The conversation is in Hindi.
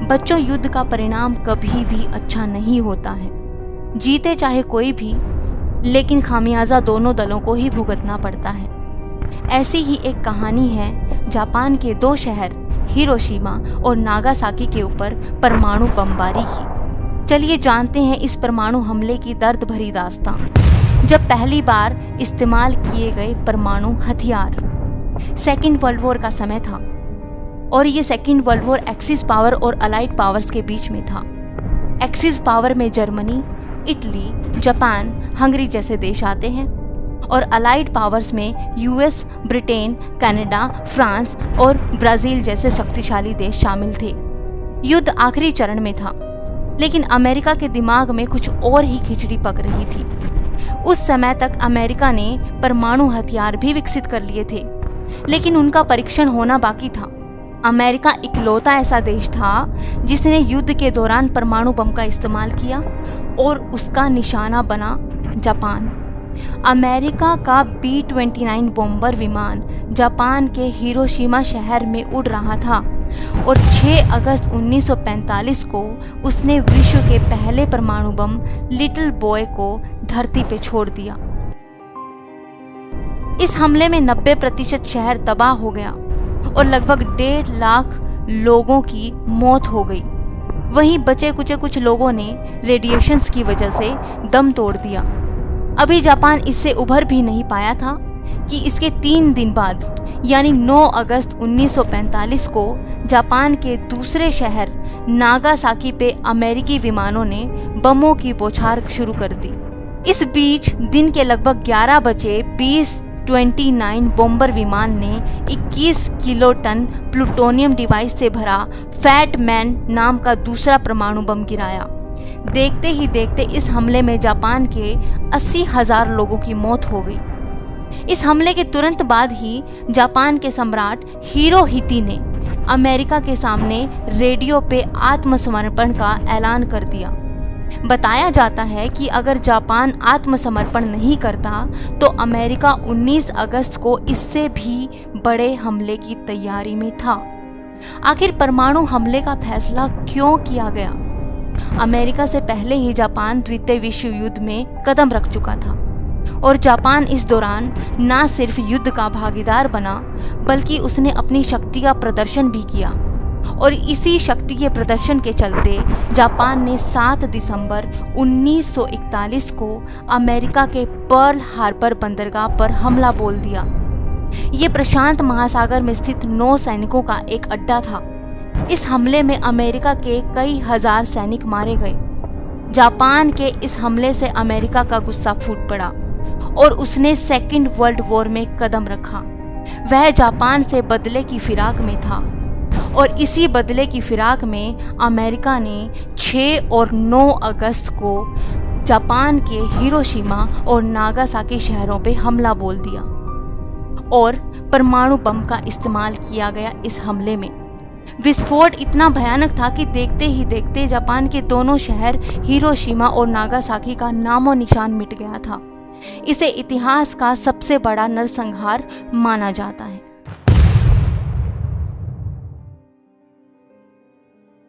बच्चों, युद्ध का परिणाम कभी भी अच्छा नहीं होता है। जीते चाहे कोई भी, लेकिन खामियाजा दोनों दलों को ही भुगतना पड़ता है। ऐसी ही एक कहानी है जापान के 2 शहर हिरोशिमा और नागासाकी के ऊपर परमाणु बमबारी की। चलिए जानते हैं इस परमाणु हमले की दर्द भरी दास्तां। जब पहली बार इस्तेमाल किए गए परमाणु हथियार, सेकेंड वर्ल्ड वॉर का समय था और ये second world war axis power और अलाइड पावर्स के बीच में था। एक्सिस पावर में जर्मनी, इटली, जापान, हंगरी जैसे देश आते हैं और अलाइड पावर्स में यूएस, ब्रिटेन, कनाडा, फ्रांस और ब्राजील जैसे शक्तिशाली देश शामिल थे। युद्ध आखिरी चरण में था, लेकिन अमेरिका के दिमाग में कुछ और ही खिचड़ी पक रही थी। उस समय तक अमेरिका ने परमाणु हथियार भी विकसित कर लिए थे, लेकिन उनका परीक्षण होना बाकी था। अमेरिका इकलौता ऐसा देश था जिसने युद्ध के दौरान परमाणु बम का इस्तेमाल किया और उसका निशाना बना जापान। अमेरिका का B-29 बॉम्बर विमान जापान के हिरोशिमा शहर में उड़ रहा था और 6 अगस्त 1945 को उसने विश्व के पहले परमाणु बम लिटिल बॉय को धरती पे छोड़ दिया। इस हमले में 90% शहर तबाह हो गया और लगभग 1.5 लाख लोगों की मौत हो गई। वहीं बचे कुचे कुछ लोगों ने रेडिएशंस की वजह से दम तोड़ दिया। अभी जापान इससे उभर भी नहीं पाया था कि इसके 3 दिन बाद यानी 9 अगस्त 1945 को जापान के दूसरे शहर नागासाकी पे अमेरिकी विमानों ने बमों की बौछार शुरू कर दी। इस बीच दिन के लगभग 11 बजे B-29 बॉम्बर विमान ने 21 किलोटन प्लूटोनियम डिवाइस से भरा फैट मैन नाम का दूसरा परमाणु बम गिराया। देखते ही देखते इस हमले में जापान के 80,000 लोगों की मौत हो गई। इस हमले के तुरंत बाद ही जापान के सम्राट हिरोहितो ने अमेरिका के सामने रेडियो पे आत्मसमर्पण का ऐलान कर दिया। बताया जाता है कि अगर जापान आत्मसमर्पण नहीं करता तो अमेरिका 19 अगस्त को इससे भी बड़े हमले की तैयारी में था। आखिर परमाणु हमले का फैसला क्यों किया गया? अमेरिका से पहले ही जापान द्वितीय विश्व युद्ध में कदम रख चुका था और जापान इस दौरान न सिर्फ युद्ध का भागीदार बना, बल्कि उसने अपनी शक्ति का प्रदर्शन भी किया। और इसी शक्ति के प्रदर्शन के चलते जापान ने 7 दिसंबर 1941 को अमेरिका के पर्ल हार्बर बंदरगाह पर हमला बोल दिया। ये प्रशांत महासागर में स्थित नौसैनिकों का एक अड्डा था। इस हमले में अमेरिका के कई हजार सैनिक मारे गए। जापान के इस हमले से अमेरिका का गुस्सा फूट पड़ा और उसने सेकेंड वर्ल्ड वॉर में कदम रखा। वह जापान से बदले की फिराक में था और इसी बदले की फिराक में अमेरिका ने 6 और 9 अगस्त को जापान के हिरोशिमा और नागासाकी शहरों पे हमला बोल दिया और परमाणु बम का इस्तेमाल किया गया। इस हमले में विस्फोट इतना भयानक था कि देखते ही देखते जापान के दोनों शहर हिरोशिमा और नागासाकी का नामो निशान मिट गया था। इसे इतिहास का सबसे बड़ा नरसंहार माना जाता है।